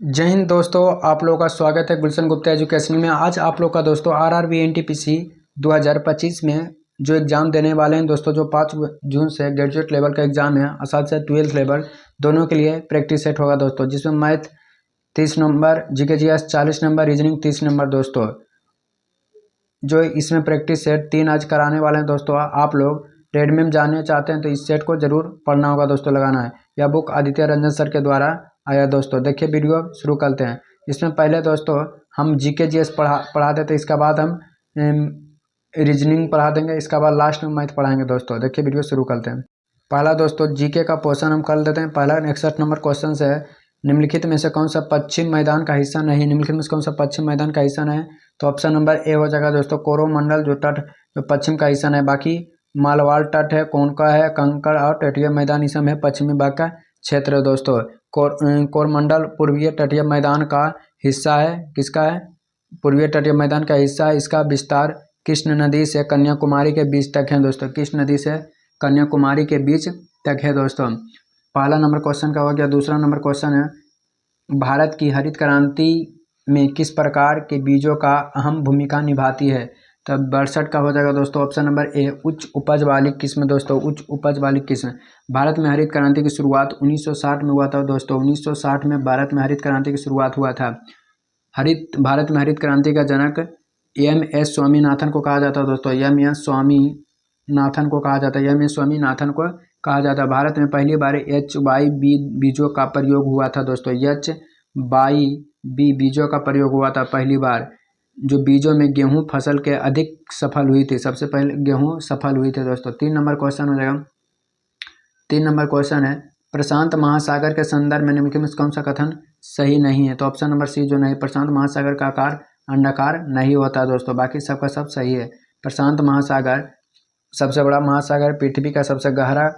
जय हिंद दोस्तों, आप लोगों का स्वागत है गुलशन गुप्ता एजुकेशन में। आज आप लोग का दोस्तों आरआरबी एनटीपीसी 2025 में जो एग्ज़ाम देने वाले हैं दोस्तों, जो 5 जून से ग्रेजुएट लेवल का एग्ज़ाम है और साथ से 12th लेवल दोनों के लिए प्रैक्टिस सेट होगा दोस्तों, जिसमें math 30 number, GK GS 40 number, reasoning 30 number दोस्तों। जो इसमें प्रैक्टिस सेट 3 आज कराने वाले हैं दोस्तों। आप लोग रेडमी में जानना चाहते हैं तो इस सेट को जरूर पढ़ना होगा दोस्तों, लगाना है। यह बुक आदित्य रंजन सर के द्वारा आया दोस्तों। देखिए वीडियो शुरू करते हैं। इसमें पहले दोस्तों हम जीके जीएस पढ़ा देते, इसके बाद हम रीजनिंग पढ़ा देंगे, इसके बाद लास्ट में मैथ पढ़ाएंगे दोस्तों। देखिए वीडियो शुरू करते हैं। पहला दोस्तों जीके का पोर्शन हम कर देते हैं। पहला 61 नंबर क्वेश्चन है, निम्नलिखित में से कौन सा पश्चिम मैदान का हिस्सा नहीं। निम्नलिखित में से कौन सा पश्चिम मैदान का हिस्सा नहीं, तो ऑप्शन नंबर ए हो जाएगा दोस्तों, कोरोमंडल जो तट जो पश्चिम का हिस्सा है। बाकी मालवाड़ तट है, कोनका है, कंकड़ और तटीय मैदान इस है पश्चिमी भाग का क्षेत्र है दोस्तों। कोरमंडल पूर्वीय तटीय मैदान का हिस्सा है। किसका है? पूर्वीय तटीय मैदान का हिस्सा है। इसका विस्तार कृष्ण नदी से कन्याकुमारी के बीच तक है दोस्तों। कृष्ण नदी से कन्याकुमारी के बीच तक है दोस्तों। पहला नंबर क्वेश्चन का हो गया। दूसरा नंबर क्वेश्चन है, भारत की हरित क्रांति में किस प्रकार के बीजों का अहम भूमिका निभाती है। तो 62 का हो जाएगा दोस्तों, ऑप्शन नंबर ए उच्च उपज वाली किस्म दोस्तों। उच्च उपज वाली किस्म। भारत में हरित क्रांति की शुरुआत 1960 में हुआ था दोस्तों। 1960 में भारत में हरित क्रांति की शुरुआत हुआ था। भारत में हरित क्रांति का जनक एम.एस. स्वामीनाथन को कहा जाता है दोस्तों। एम.एस. स्वामीनाथन को कहा जाता है। एम.एस. स्वामीनाथन को कहा जाता है। भारत में पहली बार HYB बीजों का प्रयोग हुआ था दोस्तों। HYB बीजों का प्रयोग हुआ था पहली बार। जो बीजों में गेहूं फसल के अधिक सफल हुई थी, सबसे पहले गेहूं सफल हुई थी दोस्तों। 3 नंबर क्वेश्चन हो जाएगा। 3 नंबर क्वेश्चन है, प्रशांत महासागर के संदर्भ में निम्नलिखित में कौन सा कथन सही नहीं है। तो ऑप्शन नंबर सी जो नहीं, प्रशांत महासागर का आकार अंडाकार नहीं होता दोस्तों। बाकी सबका सब सही है। प्रशांत महासागर सबसे बड़ा महासागर, पृथ्वी का सबसे गहरा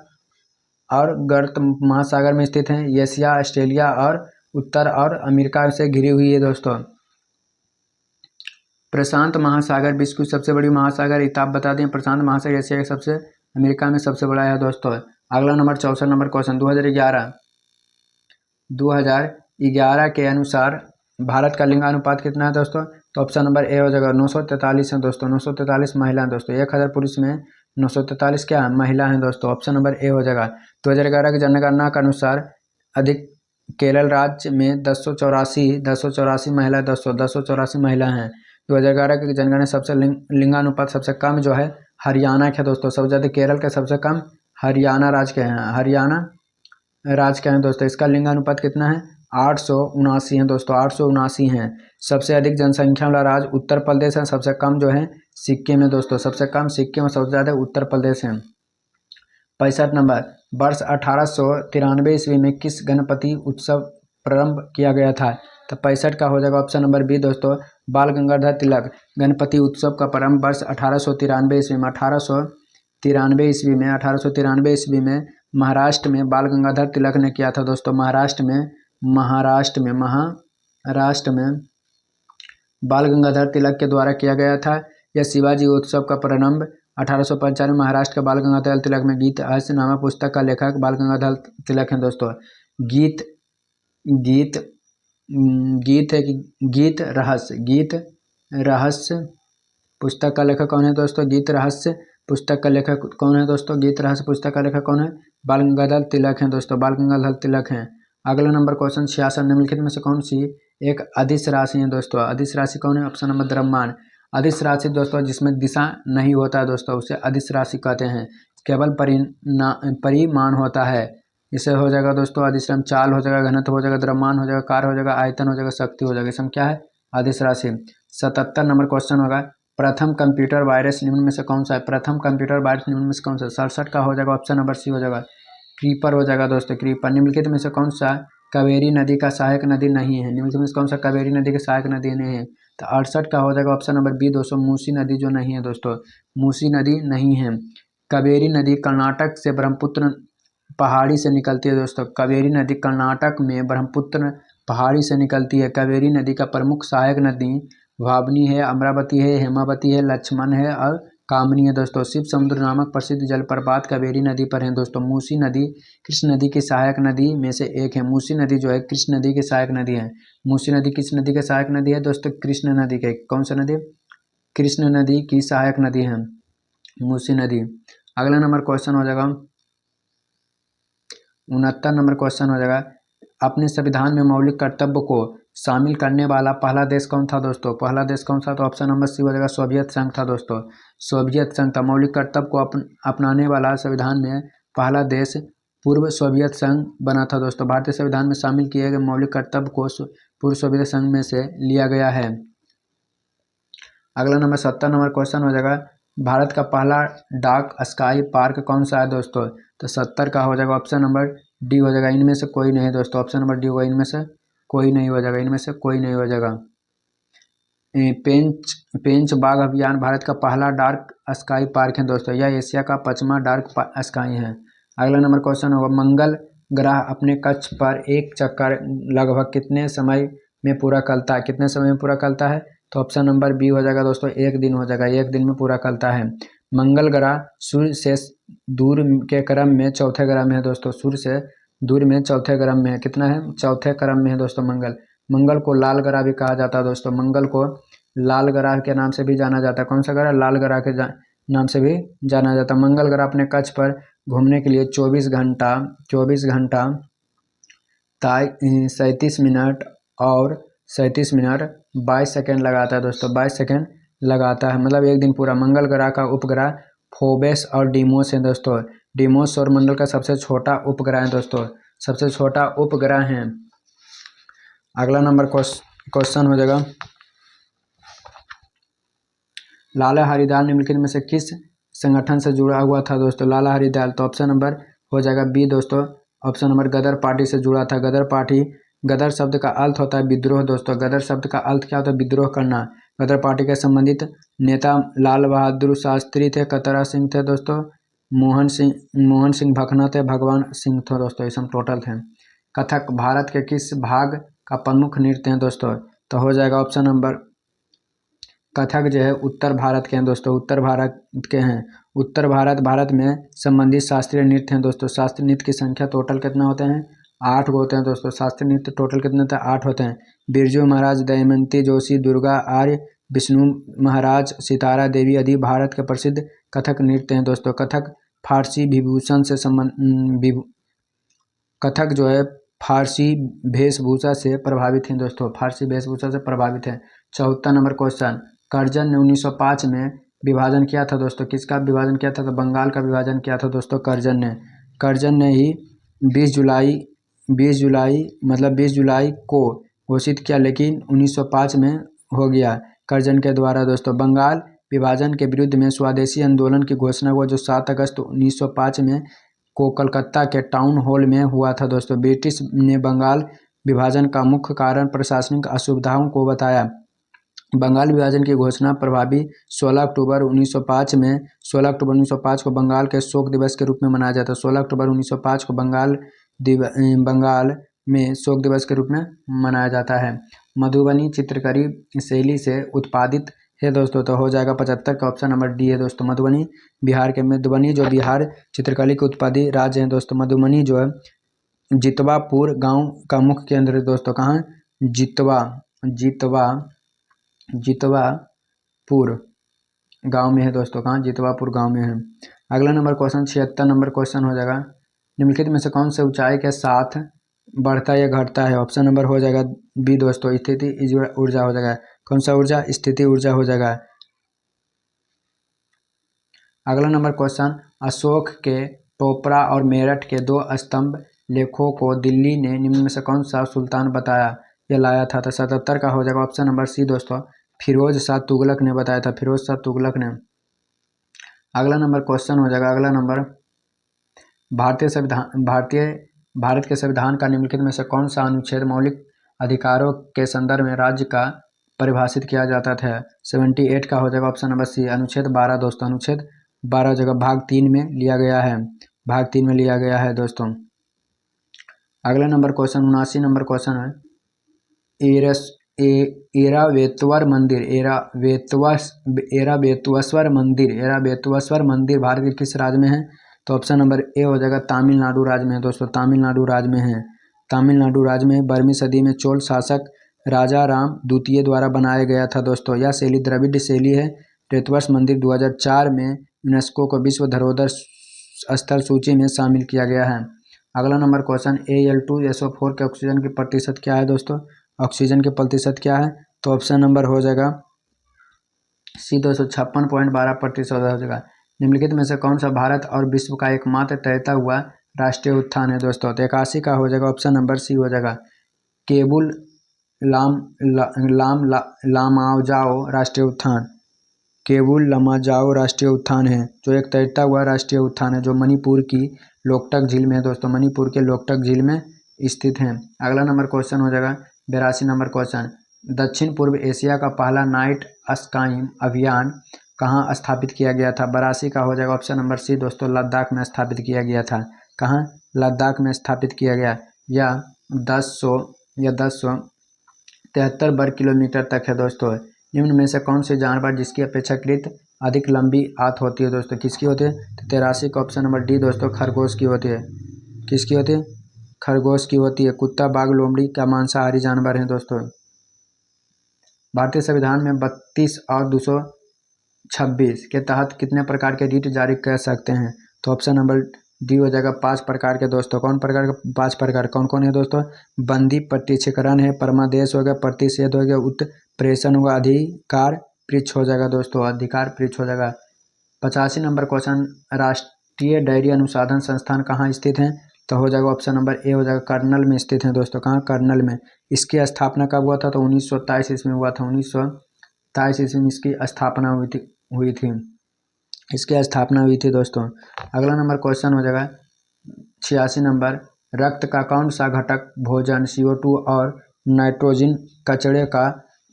और गर्त महासागर में स्थित है। एशिया, ऑस्ट्रेलिया और उत्तर और अमेरिका से घिरी हुई है दोस्तों। प्रशांत महासागर विश्व की सबसे बड़ी महासागर इताब बता दें। प्रशांत महासागर एशिया के सबसे, अमेरिका में सबसे बड़ा है दोस्तों। अगला नंबर 64 नंबर क्वेश्चन, 2011 के अनुसार भारत का लिंगानुपात कितना है दोस्तों। तो ऑप्शन नंबर ए हो जाएगा 943 है दोस्तों। 943 महिला हैं दोस्तों। 1000 पुरुष में 943 क्या है, महिला हैं दोस्तों। ऑप्शन नंबर ए हो जाएगा। 2011 की जनगणना के अनुसार अधिक केरल राज्य में 284 महिला दोस्तों। 284 महिला हैं। 2011 की जनगणना सबसे लिंगानुपात सबसे कम जो है हरियाणा के दोस्तों। सबसे ज़्यादा केरल के, सबसे कम हरियाणा राज्य के हैं। हरियाणा राज्य के हैं दोस्तों। इसका लिंगानुपात कितना है, 879 है दोस्तों। 879 हैं। सबसे अधिक जनसंख्या वाला राज्य उत्तर प्रदेश है। सबसे कम जो है सिक्किम है दोस्तों। सबसे कम सिक्किम और सबसे ज़्यादा उत्तर प्रदेश है। 65 नंबर, वर्ष 1893 ईस्वी में किस गणपति उत्सव प्रारंभ किया गया था। तो 65 का हो जाएगा ऑप्शन नंबर बी दोस्तों, बाल गंगाधर तिलक गणपति उत्सव का प्रारंभ वर्ष 1893 ईस्वी में। 1893 ईस्वी में महाराष्ट्र में बाल गंगाधर तिलक ने किया था दोस्तों। महाराष्ट्र में बाल गंगाधर तिलक के द्वारा किया गया था। यह शिवाजी उत्सव का प्रारंभ 1895 महाराष्ट्र के बाल गंगाधर तिलक में गीत हास्य नामक पुस्तक का लेखक बाल गंगाधर तिलक हैं दोस्तों। गीत रहस्य पुस्तक का लेखक कौन है दोस्तों। गीत रहस्य पुस्तक का लेखक कौन है दोस्तों। गीत रहस्य पुस्तक का लेखक कौन है, बाल गंगाधर तिलक हैं दोस्तों। बाल गंगाधर तिलक हैं। अगला नंबर क्वेश्चन 66, निम्नलिखित में से कौन सी एक अदिश राशि है दोस्तों। अदिश राशि कौन है, ऑप्शन नंबर द्रव्यमान। अदिश राशि दोस्तों जिसमें दिशा नहीं होता है दोस्तों, उसे अदिश राशि कहते हैं। केवल परिमाण होता है। इसे हो जाएगा दोस्तों अदिश राशि। चाल हो जाएगा, घनत्व हो जाएगा, द्रव्यमान हो जाएगा, कार्य हो जाएगा, आयतन हो जाएगा, शक्ति हो जाएगा। इसमें क्या है, अदिश राशि। 77 नंबर क्वेश्चन होगा, प्रथम कंप्यूटर वायरस निम्न में से कौन सा है। प्रथम कंप्यूटर वायरस निम्न में से कौन सा है। 67 का हो जाएगा ऑप्शन नंबर सी हो जाएगा, क्रीपर हो जाएगा दोस्तों। क्रीपर। निम्नलिखित में से कौन सा कावेरी नदी का सहायक नदी नहीं है। निम्नलिखित में से कौन सा कावेरी नदी की सहायक नदी नहीं है। तो 68 का हो जाएगा ऑप्शन नंबर बी दोस्तों, मूसी नदी जो नहीं है दोस्तों। मूसी नदी नहीं है। कावेरी नदी कर्नाटक से ब्रह्मपुत्र पहाड़ी से निकलती है दोस्तों। कावेरी नदी कर्नाटक में ब्रह्मपुत्र पहाड़ी से निकलती है। कावेरी नदी का प्रमुख सहायक नदी भावनी है, अमरावती है, हेमावती है, लक्ष्मण है और कामनी है दोस्तों। शिव समुद्र नामक प्रसिद्ध जलप्रपात कावेरी नदी पर है दोस्तों। मूसी नदी कृष्ण नदी की सहायक नदी में से एक है। मूसी नदी जो है कृष्ण नदी की सहायक नदी है। मूसी नदी किस नदी की सहायक नदी है दोस्तों? कृष्ण नदी के। कौन सा नदी? कृष्ण नदी की सहायक नदी है मूसी नदी। अगला नंबर क्वेश्चन हो जाएगा 69 नंबर क्वेश्चन हो जाएगा, अपने संविधान में मौलिक कर्तव्य को शामिल करने वाला पहला देश कौन था दोस्तों? पहला देश कौन सा? तो ऑप्शन नंबर सी हो जाएगा सोवियत संघ था दोस्तों। सोवियत संघ था। मौलिक कर्तव्य को अपनाने वाला संविधान में पहला देश पूर्व सोवियत संघ बना था दोस्तों। भारतीय संविधान में शामिल किए गए मौलिक कर्तव्य को पूर्व सोवियत संघ में से लिया गया है। अगला नंबर 70 नंबर क्वेश्चन हो जाएगा, भारत का पहला डाक स्काई पार्क कौन सा है दोस्तों? तो 70 का हो जाएगा ऑप्शन नंबर डी हो जाएगा। इनमें से कोई नहीं दोस्तों। ऑप्शन नंबर डी होगा। इनमें से कोई नहीं हो जाएगा। इनमें से कोई नहीं हो जाएगा। पेंच बाघ अभयारण्य भारत का पहला डार्क स्काई पार्क है दोस्तों। यह एशिया का 5वां डार्क स्काई है। अगला नंबर क्वेश्चन होगा, मंगल ग्रह अपने कक्ष पर एक चक्कर लगभग कितने समय में पूरा करता है? कितने समय में पूरा करता है? तो ऑप्शन नंबर बी हो जाएगा दोस्तों, एक दिन हो जाएगा। एक दिन में पूरा करता है। मंगल ग्रह सूर्य से दूर के क्रम में चौथे क्रम में है दोस्तों। सूर्य से दूर में चौथे क्रम में है। कितना है? चौथे क्रम में है दोस्तों मंगल। मंगल को लाल ग्रह भी कहा जाता है दोस्तों। मंगल को लाल ग्रह के नाम से भी जाना जाता है। कौन सा ग्रह? लाल ग्रह के नाम से भी जाना जाता है। मंगल ग्रह अपने कक्ष पर घूमने के लिए 24 घंटा 37 मिनट और 22 सेकेंड लगाता है दोस्तों। 22 सेकेंड लगाता है, मतलब एक दिन पूरा। मंगल ग्रह का उपग्रह फोबेस और डीमोस है दोस्तों। डीमोस सौरमंडल का सबसे छोटा उपग्रह है दोस्तों। सबसे छोटा उपग्रह है। अगला नंबर क्वेश्चन हो जाएगा, लाला हरिदयाल निम्नलिखित में से किस संगठन से जुड़ा हुआ था दोस्तों? लाला हरिदयाल, तो ऑप्शन नंबर हो जाएगा बी दोस्तों। ऑप्शन नंबर गदर पार्टी से जुड़ा था। गदर पार्टी, गदर शब्द का अर्थ होता है विद्रोह दोस्तों। गदर शब्द का अर्थ क्या होता है? विद्रोह करना। गदर पार्टी के संबंधित नेता लाल बहादुर शास्त्री थे, कतरा सिंह थे दोस्तों, मोहन सिंह भकना थे, भगवान सिंह थे दोस्तों। ये सब टोटल थे। कथक भारत के किस भाग का प्रमुख नृत्य है दोस्तों? तो हो जाएगा ऑप्शन नंबर, कथक जो है उत्तर भारत के हैं दोस्तों। उत्तर भारत के हैं। उत्तर भारत में संबंधित शास्त्रीय नृत्य हैं दोस्तों। शास्त्रीय नृत्य की संख्या टोटल कितना होते हैं? 8 होते हैं दोस्तों। शास्त्रीय नृत्य टोटल कितने होते हैं? 8 होते हैं। बिरजू महाराज, दमयंती जोशी, दुर्गा आर्य, विष्णु महाराज, सितारा देवी आदि भारत के प्रसिद्ध कथक नृत्य हैं दोस्तों। कथक फारसी विभूषण से कथक जो है फारसी वेशभूषा से प्रभावित हैं दोस्तों। फारसी वेशभूषा से प्रभावित है। 74 नंबर क्वेश्चन, कर्जन ने 1905 में विभाजन किया था दोस्तों। किसका विभाजन किया था? तो बंगाल का विभाजन किया था दोस्तों कर्जन ने ही 20 जुलाई को घोषित किया, लेकिन 1905 में हो गया कर्जन के द्वारा दोस्तों। बंगाल विभाजन के विरुद्ध में स्वदेशी आंदोलन की घोषणा हुआ जो 7 अगस्त 1905 में को कलकत्ता के टाउन हॉल में हुआ था दोस्तों। ब्रिटिश ने बंगाल विभाजन का मुख्य कारण प्रशासनिक असुविधाओं को बताया। बंगाल विभाजन की घोषणा प्रभावी 16 अक्टूबर 1905 को बंगाल के शोक दिवस के रूप में मनाया जाता है। 16 अक्टूबर 1905 को बंगाल में शोक दिवस के रूप में मनाया जाता है। मधुबनी चित्रकारी शैली से उत्पादित है दोस्तों। तो हो जाएगा 75 का ऑप्शन नंबर डी है दोस्तों। मधुबनी जो बिहार चित्रकला के उत्पादी राज्य है दोस्तों। मधुबनी जो है जितवापुर गांव का मुख्य केंद्र है दोस्तों। कहाँ? जितवापुर गांव में है दोस्तों। कहाँ? जितवापुर गांव में है। अगला नंबर क्वेश्चन 76 नंबर क्वेश्चन हो जाएगा, निम्नलिखित में से कौन से ऊंचाई के साथ बढ़ता या घटता है? ऑप्शन नंबर हो जाएगा बी दोस्तों, स्थिति ऊर्जा हो जाएगा। कौन सा ऊर्जा? स्थिति ऊर्जा हो जाएगा। अगला नंबर क्वेश्चन, अशोक के टोपरा और मेरठ के 2 स्तंभ लेखों को दिल्ली ने निम्न में से कौन सा सुल्तान बताया या लाया था? तो 77 का हो जाएगा ऑप्शन नंबर सी दोस्तों, फिरोज शाह तुगलक ने बताया था। फिरोज शाह तुगलक ने। अगला नंबर क्वेश्चन हो जाएगा, अगला नंबर, भारत के संविधान का निम्नलिखित में से कौन सा अनुच्छेद मौलिक अधिकारों के संदर्भ में राज्य का परिभाषित किया जाता था? 78 का हो जाएगा ऑप्शन नंबर सी, अनुच्छेद 12 दोस्तों। अनुच्छेद 12 जगह भाग 3 में लिया गया है। भाग 3 में लिया गया है दोस्तों। अगला नंबर क्वेश्चन 79 नंबर क्वेश्चन है, एरावेत्वर मंदिर एरावेत्वस्वर मंदिर भारत के किस राज्य में है? तो ऑप्शन नंबर ए हो जाएगा तमिलनाडु राज्य में है दोस्तों, तमिलनाडु राज्य में है। तमिलनाडु राज्य में 12वीं सदी में चोल शासक राजा राम द्वितीय द्वारा बनाया गया था दोस्तों। यह शैली द्रविड़ शैली है। वेत्वस्वर मंदिर 2004 में यूनेस्को को विश्व धरोहर स्थल सूची में शामिल किया गया है। अगला नंबर क्वेश्चन, Al2SO4 के ऑक्सीजन की प्रतिशत क्या है दोस्तों? ऑक्सीजन के प्रतिशत क्या है? तो ऑप्शन नंबर हो जाएगा सी 256.12% हो जाएगा। निम्नलिखित में से कौन सा भारत और विश्व का एकमात्र तैरता हुआ राष्ट्रीय उद्यान है दोस्तों? तो 81 का हो जाएगा ऑप्शन नंबर सी हो जाएगा। केबुल लामाजाओ राष्ट्रीय उद्यान, केबुल लामाजाओ राष्ट्रीय उद्यान है जो एक तैरता हुआ राष्ट्रीय उद्यान है जो मणिपुर की लोकटक झील में है दोस्तों, मणिपुर के लोकटक झील में स्थित है। अगला नंबर क्वेश्चन हो जाएगा 82 नंबर क्वेश्चन, दक्षिण पूर्व एशिया का पहला नाइट स्काइंग अभियान कहाँ स्थापित किया गया था? 82 का हो जाएगा ऑप्शन नंबर सी दोस्तों, लद्दाख में स्थापित किया गया था। कहाँ? लद्दाख में स्थापित किया गया। यह 1073 वर्ग किलोमीटर तक है दोस्तों। निम्न में से कौन से जानवर जिसकी अपेक्षाकृत अधिक लंबी आंत होती है दोस्तों? किसकी होती है? तो 83 का ऑप्शन नंबर डी दोस्तों, खरगोश की होती है। किसकी होती है? खरगोश की होती है। कुत्ता, बाघ, लोमड़ी का मांसाहारी जानवर है दोस्तों। भारतीय संविधान में 32 और 226 के तहत कितने प्रकार के रीट जारी कर सकते हैं? तो ऑप्शन नंबर डी हो जाएगा 5 प्रकार के दोस्तों। कौन प्रकार के? 5 प्रकार। कौन कौन है दोस्तों? बंदी प्रत्यक्षीकरण है, परमादेश हो गया, प्रतिषेध हो गया, उत्प्रेषण होगा, अधिकार पृच्छ हो जाएगा दोस्तों, अधिकार पृच्छ हो जाएगा। 85 नंबर क्वेश्चन, राष्ट्रीय डेयरी अनुसंधान संस्थान कहाँ स्थित है? तो हो जाएगा ऑप्शन नंबर ए हो जाएगा कर्नल में स्थित है दोस्तों। कहाँ? कर्नल में। इसकी स्थापना कब हुआ था? तो 1923 ईस्वी में हुआ था। 1923 ईस्वी में इसकी स्थापना हुई थी। इसकी स्थापना हुई थी दोस्तों। अगला नंबर क्वेश्चन हो जाएगा 86 नंबर, रक्त का कौन सा घटक भोजन, CO2 और नाइट्रोजन कचरे का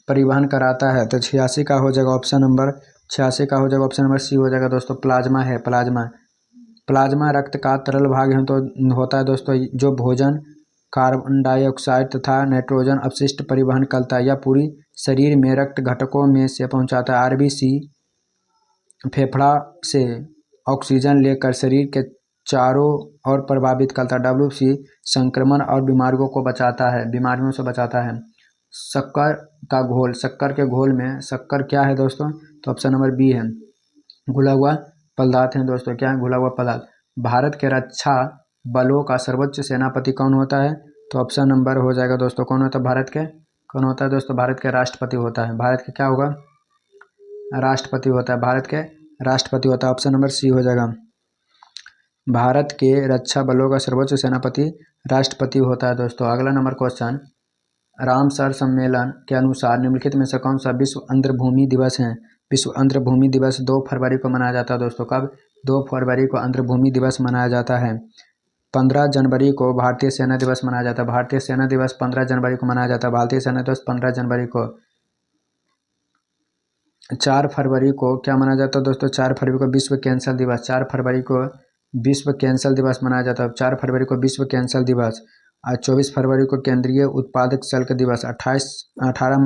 परिवहन कराता है? तो 86 का हो जाएगा ऑप्शन नंबर सी हो जाएगा दोस्तों, प्लाज्मा है। प्लाज्मा रक्त का तरल भाग है तो होता है दोस्तों जो भोजन, कार्बन डाइऑक्साइड तथा नाइट्रोजन अपशिष्ट परिवहन करता है। यह पूरी शरीर में रक्त घटकों में से पहुंचाता है। RBC फेफड़ा से ऑक्सीजन लेकर शरीर के चारों ओर प्रभावित करता है। WBC संक्रमण और बीमारियों से बचाता है। शक्कर के घोल में शक्कर क्या है दोस्तों? तो ऑप्शन नंबर बी है, घुला हुआ पदार्थ है दोस्तों। क्या है? घुला हुआ पदार्थ। भारत के रक्षा बलों का सर्वोच्च सेनापति कौन होता है? तो ऑप्शन नंबर हो जाएगा दोस्तों, कौन होता है भारत के? कौन होता है दोस्तों? भारत के राष्ट्रपति होता है। भारत के क्या होगा? राष्ट्रपति होता है। भारत के राष्ट्रपति होता है। ऑप्शन नंबर सी हो जाएगा। भारत के रक्षा बलों का सर्वोच्च सेनापति राष्ट्रपति होता है दोस्तों। अगला नंबर क्वेश्चन, रामसर सम्मेलन के अनुसार निम्नलिखित में से कौन सा विश्व अंतर्भूमि दिवस है? विश्व अंतर्भूमि दिवस 2 फरवरी को मनाया जाता है दोस्तों। कब? 2 फरवरी को अंतर्भूमि दिवस मनाया जाता है। 15 जनवरी को भारतीय सेना दिवस मनाया जाता है। भारतीय सेना दिवस 15 जनवरी को मनाया जाता है। भारतीय सेना दिवस 15 जनवरी को। 4 फरवरी को क्या मनाया जाता है दोस्तों? 4 फरवरी को विश्व कैंसर दिवस। 4 फरवरी को विश्व कैंसर दिवस मनाया जाता है। 4 फरवरी को विश्व कैंसर दिवस। और 24 फरवरी को केंद्रीय उत्पादक शुल्क दिवस। 18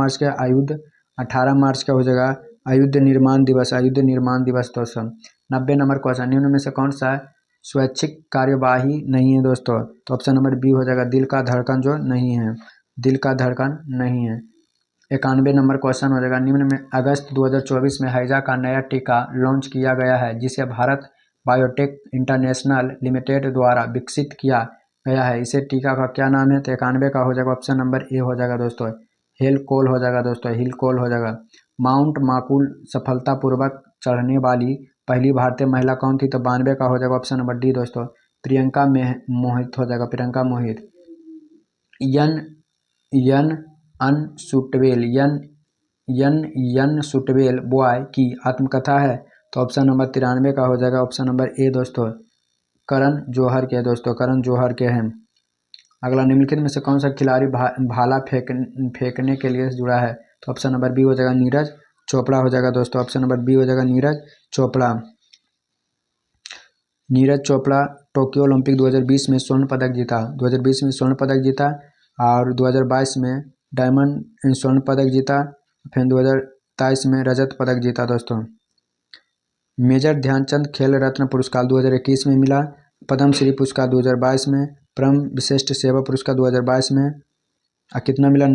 मार्च का हो जाएगा आयुध निर्माण दिवस दोस्तों। 90 नंबर क्वेश्चन, निम्न में से कौन सा स्वैच्छिक कार्यवाही नहीं है दोस्तों? तो ऑप्शन नंबर बी हो जाएगा, दिल का धड़कन जो नहीं है। दिल का धड़कन नहीं है। 91 नंबर क्वेश्चन हो जाएगा, निम्न में अगस्त 2024 में हैजा का नया टीका लॉन्च किया गया है जिसे भारत बायोटेक इंटरनेशनल लिमिटेड द्वारा विकसित किया गया है। इसे टीका का क्या नाम है? तो 91 का हो जाएगा ऑप्शन नंबर ए हो जाएगा दोस्तों, हेलकोल हो जाएगा दोस्तों, हिलकोल हो जाएगा। माउंट माकुल सफलतापूर्वक चढ़ने वाली पहली भारतीय महिला कौन थी? तो 92 का हो जाएगा ऑप्शन नंबर डी दोस्तों, प्रियंका मोहित हो जाएगा, प्रियंका मोहित। यन सुटवेल बॉय की आत्मकथा है? तो ऑप्शन नंबर 93 का हो जाएगा ऑप्शन नंबर ए दोस्तों, करण जौहर के दोस्तों, करण जौहर के हैं। अगला, निम्नलिखित में से कौन सा खिलाड़ी भाला फेंकने के लिए जुड़ा है? तो ऑप्शन नंबर बी हो जाएगा नीरज चोपड़ा हो जाएगा दोस्तों। ऑप्शन नंबर बी हो जाएगा नीरज चोपड़ा। नीरज चोपड़ा टोक्यो ओलंपिक 2020 में स्वर्ण पदक जीता। 2020 में स्वर्ण पदक जीता और 2022 में डायमंड स्वर्ण पदक जीता। फिर 2023 में रजत पदक जीता दोस्तों। मेजर ध्यानचंद खेल रत्न पुरस्कार 2021 में मिला। पद्मश्री पुरस्कार 2022 में। परम विशिष्ट सेवा पुरस्कार 2022 में। कितना मिला?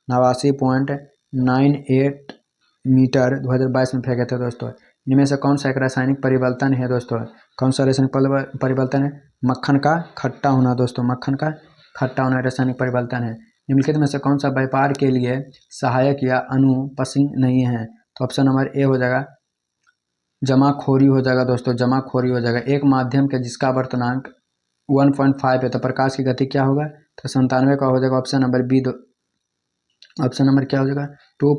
89.98 मीटर 2022 में फेंके थे दोस्तों। इनमें से कौन सा एक रासायनिक परिवर्तन है दोस्तों? कौन सा रासायनिक परिवर्तन है? मक्खन का खट्टा होना दोस्तों, मक्खन का खट्टा होना रासायनिक परिवर्तन है। निम्नलिखित में से कौन सा व्यापार के लिए सहायक या अनुपसिंग नहीं है? तो ऑप्शन नंबर ए हो जाएगा जमाखोरी हो जाएगा दोस्तों, जमाखोरी हो जाएगा। एक माध्यम के जिसका आवर्तनांक 1.5 है तो प्रकाश की गति क्या होगा? तो 97 का हो जाएगा option number B. Option number क्या हो जाएगा? 2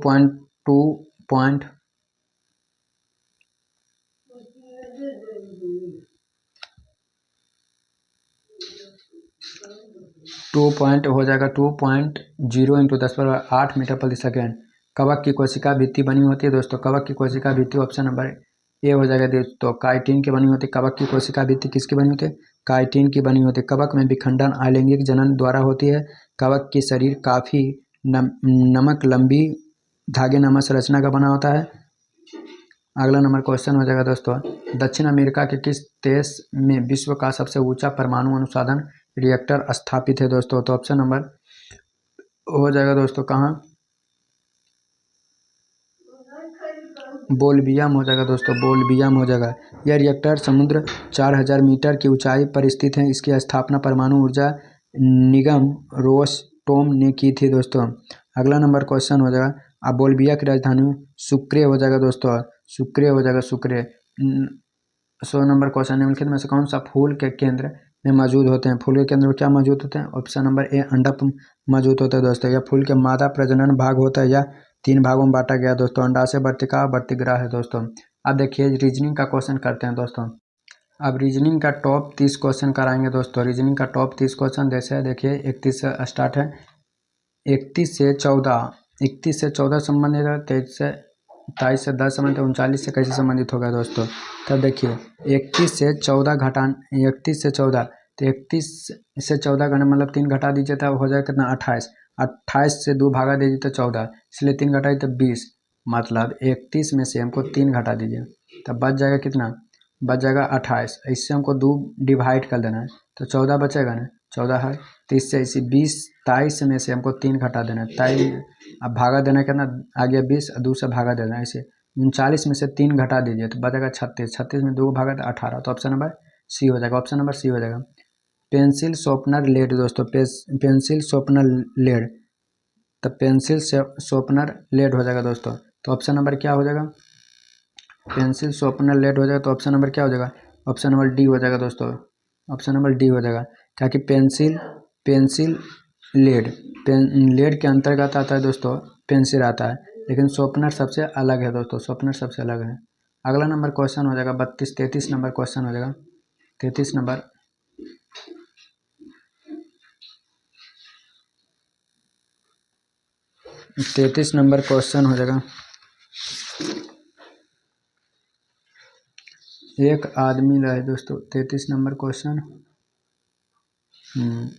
हो जाएगा 2.0 इंटू 10⁸ मीटर प्रति सेकेंड। कवक की कोशिका भित्ति बनी होती है दोस्तों, कवक की कोशिका भित्ति ऑप्शन नंबर ए हो जाएगा दोस्तों। काइटिन की बनी होती है। कवक की कोशिका भित्ति किसकी बनी होती है? काइटिन की बनी होती है। कवक में विखंडन अलैंगिक जनन द्वारा होती है। कवक की शरीर काफी नमक लंबी धागे नामक संरचना का बना होता है। अगला नंबर क्वेश्चन हो जाएगा दोस्तों, दक्षिण अमेरिका के किस देश में विश्व का सबसे ऊंचा परमाणु अनुसाधन रिएक्टर स्थापित है दोस्तों? तो ऑप्शन नंबर हो जाएगा दोस्तों कहाँ? बोल्बियम हो जाएगा दोस्तों, बोल्बियम हो जाएगा। यह रिएक्टर समुद्र 4000 मीटर की ऊंचाई पर स्थित है। इसकी स्थापना परमाणु ऊर्जा निगम रोस्टोम ने की थी दोस्तों। अगला नंबर क्वेश्चन हो जाएगा, अब बोल्बिया की राजधानी सुक्रे हो जाएगा दोस्तों, सुक्रे हो जाएगा, सुक्रे। 100 नंबर क्वेश्चन, निम्नलिखित में से कौन सा फूल के केंद्र में मौजूद होते हैं? फूल के केंद्र में क्या मौजूद होते हैं? ऑप्शन नंबर ए अंडक मौजूद होता है दोस्तों। यह फूल के मादा प्रजनन भाग होता है। या 3 भागों में बांटा गया दोस्तों, अंडाशय, वर्तिका, वर्तिग्रह है दोस्तों। अब देखिए रीजनिंग का क्वेश्चन करते हैं दोस्तों। अब रीजनिंग का टॉप 30 क्वेश्चन कराएंगे दोस्तों। रीजनिंग का टॉप 30 क्वेश्चन जैसे देखिए 31 से स्टार्ट है। 31 से 14 संबंधित है। 23 से 10 संबंधित है। 39 से कैसे संबंधित होगा दोस्तों? तब देखिए 31 से 14 तो 31 से 14 घटा मतलब 3 घटा दीजिए तब हो जाएगा कितना? 28। 28 से 2 भागा दीजिए तो 14, इसलिए 3 घटाइए तो 20। मतलब 31 में से हमको 3 घटा दीजिए तब बच जाएगा कितना? बच जाएगा 28। इससे हमको 2 डिवाइड कर देना है तो 14 बचेगा ना, 14 है। तो इससे इसी 23 में से हमको 3 घटा देना है। 23 अब भागा देना कितना? आ गया 20, 2 से भागा देना है। ऐसे 39 में से 3 घटा दीजिए तो बचेगा 36। 36 में 2 भागा तो 18। तो ऑप्शन नंबर सी हो जाएगा, ऑप्शन नंबर सी हो जाएगा। पेंसिल शॉर्पनर लेड दोस्तों, पेंसिल शॉर्पनर लेड, तो पेंसिल शॉर्पनर लेड हो जाएगा दोस्तों। तो ऑप्शन नंबर क्या हो जाएगा? पेंसिल शॉर्पनर लेड हो जाएगा तो ऑप्शन नंबर क्या हो जाएगा? ऑप्शन नंबर डी हो जाएगा दोस्तों, ऑप्शन नंबर डी हो जाएगा। क्या कि पेंसिल लेड के अंतर्गत आता है दोस्तों, पेंसिल आता है, लेकिन शॉर्पनर सबसे अलग है दोस्तों, शॉर्पनर सबसे अलग है। अगला नंबर क्वेश्चन हो जाएगा 33 नंबर क्वेश्चन हो जाएगा। 33 नंबर, क्वेश्चन हो जाएगा। एक आदमी रहे दोस्तों, 33 नंबर क्वेश्चन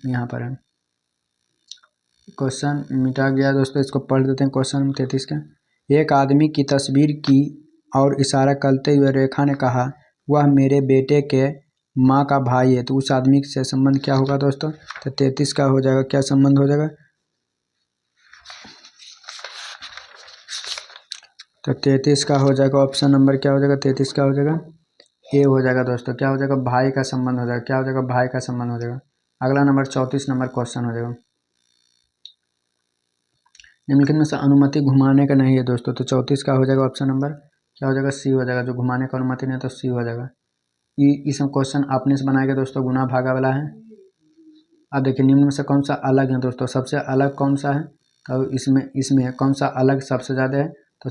यहाँ पर है। क्वेश्चन मिटा गया दोस्तों, इसको पढ़ देते हैं। क्वेश्चन 33 का, एक आदमी की तस्वीर की और इशारा करते हुए रेखा ने कहा वह मेरे बेटे के माँ का भाई है, तो उस आदमी से संबंध क्या होगा दोस्तों? तो 33 का हो जाएगा, क्या संबंध हो जाएगा? तो 33 का हो जाएगा ऑप्शन नंबर क्या हो जाएगा? 33 का हो जाएगा ए हो जाएगा दोस्तों। क्या हो जाएगा? भाई का संबंध हो जाएगा। क्या हो जाएगा? भाई का संबंध हो जाएगा। अगला नंबर 34 नंबर क्वेश्चन हो जाएगा। निम्नलिखित में से अनुमति घुमाने का नहीं है दोस्तों, तो 34 का हो जाएगा ऑप्शन नंबर क्या हो जाएगा? सी हो जाएगा। जो घुमाने का अनुमति नहीं है तो सी हो जाएगा। इसमें क्वेश्चन आपने से बनाया गया दोस्तों, गुना भागा वाला है। अब देखिए निम्न में से कौन सा अलग है दोस्तों? सबसे अलग कौन सा है? तो इसमें कौन सा अलग सबसे ज़्यादा है? तो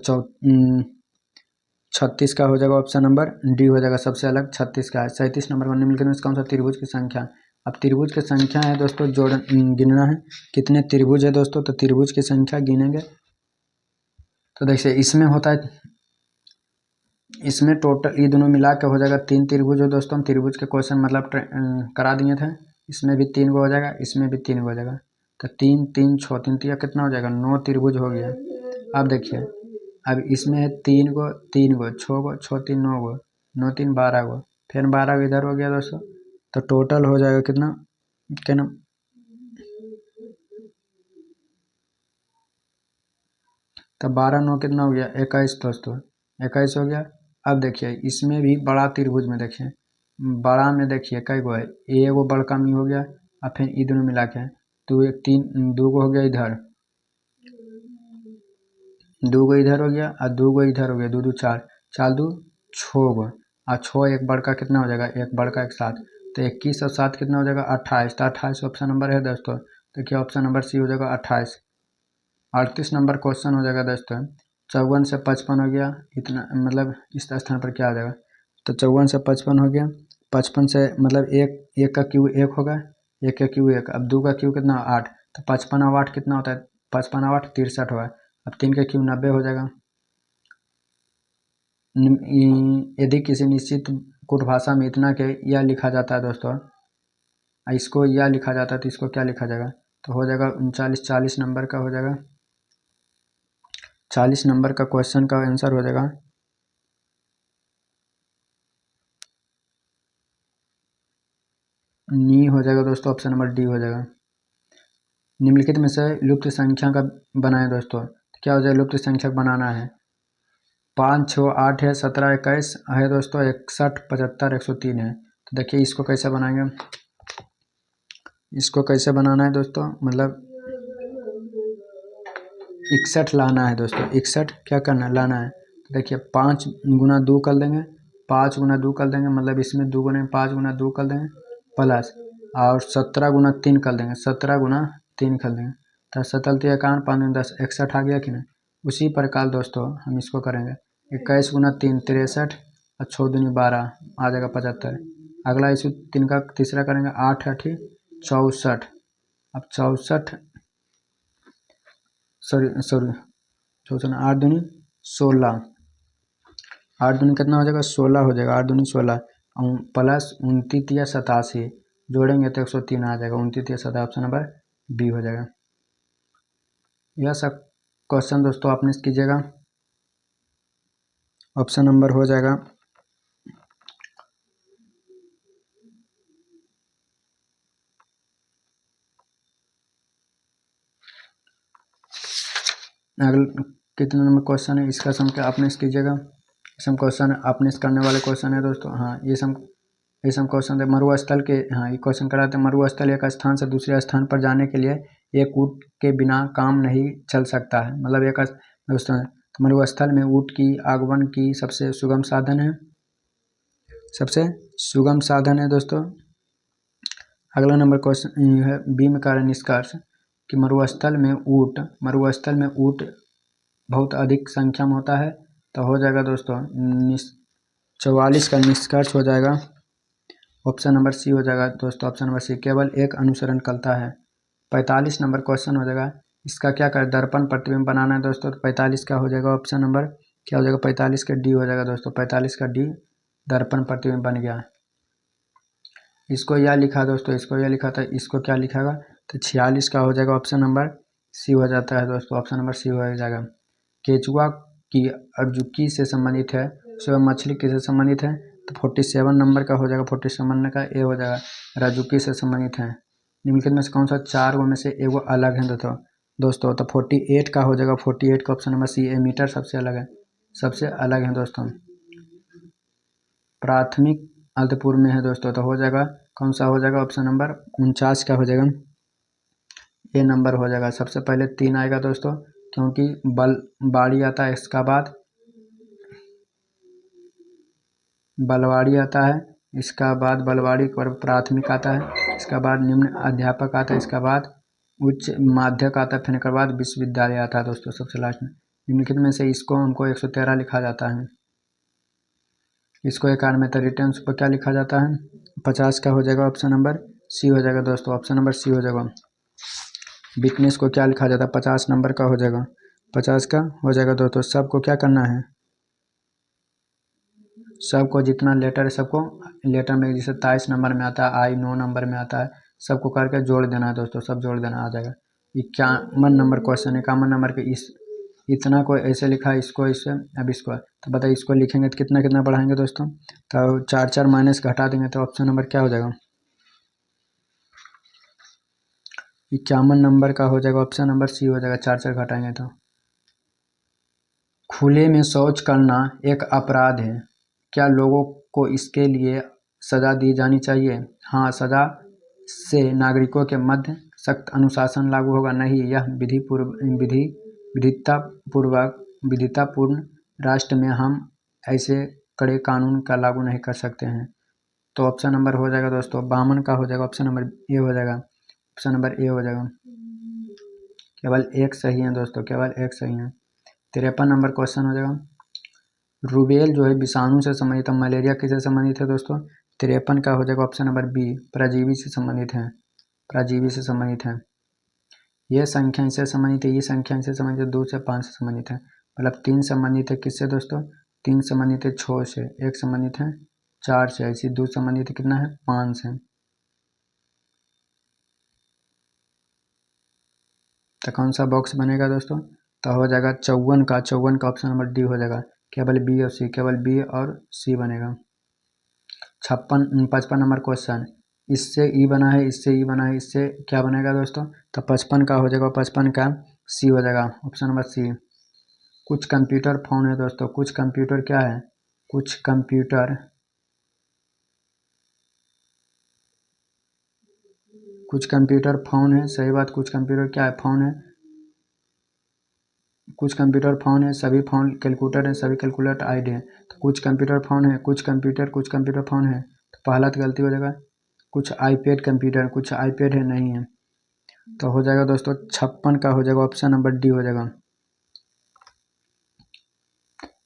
36 का हो जाएगा ऑप्शन नंबर डी हो जाएगा, सबसे अलग 36 का है। 37 नंबर पर निम्नलिखित में से कौन सा त्रिभुज की संख्या? अब त्रिभुज की संख्या है दोस्तों, गिनना है कितने त्रिभुज है दोस्तों, तो त्रिभुज की संख्या गिनेंगे। तो देखिए इसमें होता है, इसमें टोटल ये दोनों मिला के हो जाएगा 3 त्रिभुज हो दोस्तों। हम त्रिभुज के क्वेश्चन मतलब करा दिए थे। इसमें भी 3 गो हो जाएगा, इसमें भी 3 गो हो जाएगा। तो 3 3 6 3 3 कितना हो जाएगा, 9 त्रिभुज हो गया। अब देखिए, अब इसमें है 3 गो 3 गो 6 गो 6 3 9 गो 9 3 12 गो, फिर 12 गो इधर हो गया दोस्तों। तो टोटल हो जाएगा कितना, क्या तो 12 9 कितना हो गया, 21 दोस्तों, 21 हो गया। अब देखिए इसमें भी बड़ा त्रिभुज में देखिए, बड़ा में देखिए कई गो है, एगो बड़का में हो गया, और फिर ई दोनों मिला के तो एक 3 2 गो हो गया इधर, 2 गो इधर हो गया, और 2 गो इधर हो गया, 2 2 4 4 2 6 गो, और 6 एक बड़का कितना हो जाएगा, एक बड़का एक 7, तो 21 और 7 कितना हो जाएगा 28। तो 28 ऑप्शन नंबर है दोस्तों। देखिए ऑप्शन नंबर सी हो जाएगा 28। 38 नंबर क्वेश्चन हो जाएगा दोस्तों, 54 से 55 हो गया, इतना मतलब इस स्थान पर क्या आ जाएगा, तो 54 से 55 हो गया, 55 से मतलब एक का क्यू 1 होगा, एक का क्यू 1, अब 2 का क्यू कितना 8, तो 55 और 8 कितना होता है, 55 और 8 63 होगा, अब 3 का क्यू 90 हो जाएगा। यदि किसी निश्चित कूट भाषा में इतना के यह लिखा जाता है दोस्तों, इसको यह लिखा जाता है तो इसको क्या लिखा जाएगा, तो हो जाएगा 39 40 नंबर का हो जाएगा, 40 नंबर का क्वेश्चन का आंसर हो जाएगा नी हो जाएगा दोस्तों, ऑप्शन नंबर डी हो जाएगा। निम्नलिखित में से लुप्त संख्या का बनाए दोस्तों, तो क्या हो जाएगा, लुप्त संख्या बनाना है, 5 6 8 है, 17 21 है दोस्तों, 61 75 103 है। तो देखिए इसको कैसे बनाएंगे, इसको कैसे बनाना है दोस्तों, मतलब 61 लाना है दोस्तों, 61 क्या करना है लाना है। तो देखिए 5 गुना 2 कर देंगे, 5 गुना 2 कर देंगे, मतलब इसमें 2 गुना 5 गुना 2 कर देंगे, प्लस और 17 गुना 3 कर देंगे, 17 गुना 3 कर देंगे, तो 17 51 5 10 61 आ गया कि नहीं। उसी प्रकार दोस्तों हम इसको करेंगे, 21 गुना 3 63 और 6 दूनी 12 आ जाएगा 75। अगला इसी 3 का तीसरा करेंगे, 8 8 64, अब 64 सॉरी सॉरी 64 8 दूनी 16, 8 दूनी कितना हो जाएगा 16 हो जाएगा, 8 दूनी 16 प्लस 29 या 87 जोड़ेंगे तो 103 आ जाएगा, 29 या 87 ऑप्शन नंबर बी हो जाएगा। यह सब क्वेश्चन दोस्तों आपने कीजिएगा, ऑप्शन नंबर हो जाएगा अगला कितने नंबर क्वेश्चन है इसका सम क्या आपने कीजिएगा, सम क्वेश्चन आपने करने वाले क्वेश्चन है दोस्तों। हाँ ये सम क्वेश्चन है, मरुस्थल के, हाँ ये क्वेश्चन कराते हैं, मरुस्थल एक स्थान से दूसरे स्थान पर जाने के लिए एक ऊँट के बिना काम नहीं चल सकता है, मतलब एक दोस्तों तो मरुस्थल में ऊँट की आगमन की सबसे सुगम साधन है, सबसे सुगम साधन है दोस्तों। अगला नंबर क्वेश्चन है बी में कार्य निष्कर्ष कि मरुस्थल में ऊँट बहुत अधिक संख्या में होता है, तो हो जाएगा दोस्तों 44 का निष्कर्ष हो जाएगा, ऑप्शन नंबर सी हो जाएगा दोस्तों, ऑप्शन नंबर सी केवल एक अनुसरण करता है। 45 नंबर क्वेश्चन हो जाएगा, इसका क्या कर दर्पण प्रतिबिंब बनाना है दोस्तों, तो 45 का हो जाएगा ऑप्शन नंबर क्या हो जाएगा, 45 का डी हो जाएगा दोस्तों, 45 का डी दर्पण प्रतिबिंब बन गया। इसको यह लिखा दोस्तों, इसको यह लिखा था, इसको क्या लिखागा, तो 46 का हो जाएगा ऑप्शन नंबर सी हो जाता है दोस्तों, ऑप्शन नंबर सी हो जाएगा। केचुआ की अर्जुकी से संबंधित है, स्वयं मछली किससे संबंधित है, तो 47 नंबर का हो जाएगा, 47 नंबर का ए हो जाएगा, राजुकी से संबंधित है। निम्नलिखित में से कौन सा 4 गो में से एगो अलग है दोस्तों तो 48 का हो जाएगा, 48 का ऑप्शन नंबर सी एमीटर सबसे अलग है, सबसे अलग है दोस्तों। प्राथमिक अल्पपूर्व में है दोस्तों, तो हो जाएगा कौन सा हो जाएगा, ऑप्शन नंबर 49 का हो जाएगा, ए नंबर हो जाएगा। सबसे पहले 3 आएगा दोस्तों, क्योंकि बाड़ी आता है, इसका बाद बलवाड़ी आता है, इसका बाद बलवाड़ी पर प्राथमिक आता है, इसका बाद निम्न अध्यापक आता है, इसका बाद उच्च माध्यक आता है, फिर इसके बाद विश्वविद्यालय आता है दोस्तों सबसे लास्ट में। निम्नलिखित में से इसको हमको 113 लिखा जाता है, इसको 91 में तो रिटर्न पर क्या लिखा जाता है, 50 का हो जाएगा, ऑप्शन नंबर सी हो जाएगा दोस्तों, ऑप्शन नंबर सी हो जाएगा। बिटनेस को क्या लिखा जाता है, 50 नंबर का हो जाएगा, 50 का हो जाएगा दोस्तों। सबको क्या करना है, सबको जितना लेटर है सबको लेटर में, जैसे 23 नंबर में आता है आई, 9 नंबर में आता है, सबको करके जोड़ देना है दोस्तों, सब जोड़ देना आ जाएगा। 51 नंबर क्वेश्चन, 51 नंबर के इस इतना को ऐसे लिखा, इसको इससे, अब इसको तो बताइए इसको लिखेंगे तो कितना कितना बढ़ाएंगे दोस्तों, तो 4 4 माइनस घटा देंगे तो ऑप्शन नंबर क्या हो जाएगा, 51 नंबर का हो जाएगा ऑप्शन नंबर सी हो जाएगा, 4 4 घटाएंगे तो। खुले में शौच करना एक अपराध है, क्या लोगों को इसके लिए सजा दी जानी चाहिए? हाँ, सजा से नागरिकों के मध्य सख्त अनुशासन लागू होगा। नहीं, यह विधितापूर्ण राष्ट्र में हम ऐसे कड़े कानून का लागू नहीं कर सकते हैं। तो ऑप्शन नंबर हो जाएगा दोस्तों 52 का हो जाएगा, ऑप्शन नंबर ए हो जाएगा, ऑप्शन नंबर ए हो जाएगा। केवल एक सही है दोस्तों, केवल एक सही है। 53 नंबर क्वेश्चन हो जाएगा, रूबेल जो है विषाणु से संबंधित है, मलेरिया किससे संबंधित है दोस्तों? 53 का हो जाएगा ऑप्शन नंबर बी, परजीवी से संबंधित है, परजीवी से संबंधित है। ये संख्या इससे संबंधित है, ये संख्या इससे संबंधित है, 2 से 5 से संबंधित है, मतलब 3 संबंधित है किससे दोस्तों? 3 संबंधित है 6 से, 1 संबंधित है 4 से, ऐसी 2 संबंधित है कितना है 5 से। तो कौन सा बॉक्स बनेगा दोस्तों? तो हो जाएगा 54 का ऑप्शन नंबर डी हो जाएगा, केवल बी और सी, केवल बी और सी बनेगा। 55 नंबर क्वेश्चन, इससे ई बना है, इससे ई बना है, इससे क्या बनेगा दोस्तों? तो 55 का हो जाएगा, 55 का सी हो जाएगा, ऑप्शन नंबर सी। कुछ कंप्यूटर फोन है दोस्तों, कुछ कंप्यूटर क्या है, कुछ कंप्यूटर फोन है, सही बात, कुछ कंप्यूटर क्या है, फोन है, कुछ कंप्यूटर फोन है, सभी फोन कैलकुलेटर है, सभी कैलकुलेटर आईडी है। तो कुछ कंप्यूटर फोन है, कुछ कंप्यूटर फोन है, तो पहला तो गलती हो जाएगा। कुछ आईपैड कंप्यूटर, कुछ आईपैड है, नहीं है, तो हो जाएगा दोस्तों 56 का हो जाएगा, ऑप्शन नंबर डी हो जाएगा।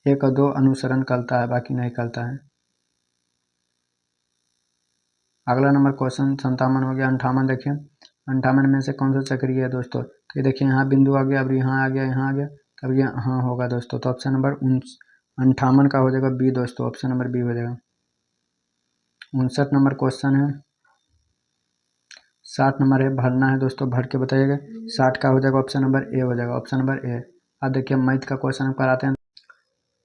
1 और 2 अनुसरण करता है, बाकी नहीं करता है। अगला नंबर क्वेश्चन 57 हो गया। 58 देखिए, 58 में से कौन सा चक्रीय है दोस्तों? तो ये देखिए यहाँ बिंदु आ गया, अब यहाँ आ गया, यहाँ आ गया, तब ये हाँ होगा दोस्तों, तो ऑप्शन नंबर 58 का हो जाएगा बी दोस्तों, ऑप्शन नंबर बी हो जाएगा। 59 नंबर क्वेश्चन है, 60 नंबर है, भरना है दोस्तों, भर के बताइएगा। 60 का हो जाएगा ऑप्शन नंबर ए हो जाएगा, ऑप्शन नंबर ए। अब देखिए मैथ का क्वेश्चन कराते हैं,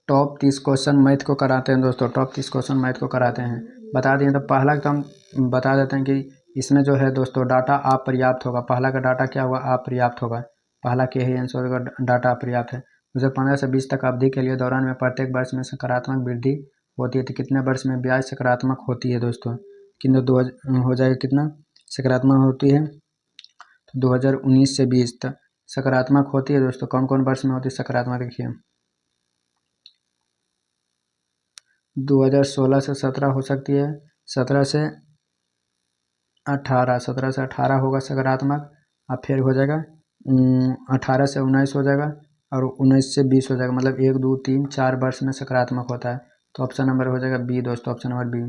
टॉप 30 क्वेश्चन मैथ को कराते हैं दोस्तों, टॉप 30 क्वेश्चन मैथ को कराते हैं। बता दिए तो पहला तो हम बता देते हैं कि इसमें जो है दोस्तों डाटा अपर्याप्त होगा, पहला का डाटा क्या होगा, अपर्याप्त होगा, पहला के ही आंसर होगा, डाटा अपर्याप्त है। 2015 से 20 तक अवधि के लिए दौरान में प्रत्येक वर्ष में सकारात्मक वृद्धि होती है, तो कितने वर्ष में ब्याज सकारात्मक होती है दोस्तों? कितने दो हो जाएगा, कितना सकारात्मक होती है? तो 2019 से 20 तक सकारात्मक होती है दोस्तों। कौन कौन वर्ष में होती है सकारात्मक, देखिए 2016 से 17 हो सकती है, 17 से 18, 17 से 18 होगा सकारात्मक, अब फिर हो जाएगा 18 से 19 हो जाएगा, और 19 से 20 हो जाएगा, मतलब 1 2 3 4 वर्ष में सकारात्मक होता है। तो ऑप्शन नंबर हो जाएगा बी दोस्तों, ऑप्शन नंबर बी।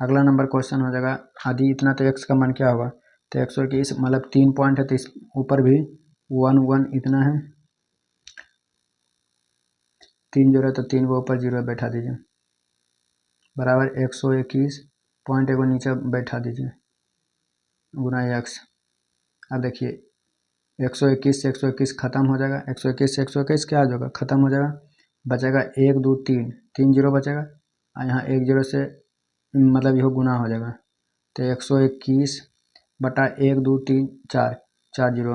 अगला नंबर क्वेश्चन हो जाएगा, आदि इतना तो एक्स का मान क्या होगा? तो 121 मतलब 3 पॉइंट है, तो इस ऊपर भी 1 1 इतना है, 3 जोड़ा तो 3 को ऊपर 0 बैठा दीजिए, बराबर 121 पॉइंट को नीचे बैठा दीजिए, गुना एक्स। अब देखिए 121 से 121 खत्म हो जाएगा, 121 से 121 क्या आ जाएगा, खत्म हो जाएगा, बचेगा 1 2 3, 3 जीरो बचेगा, और यहाँ 1 जीरो से मतलब यह गुना हो जाएगा, तो 121 बटा 1 2 3 4, 4 जीरो,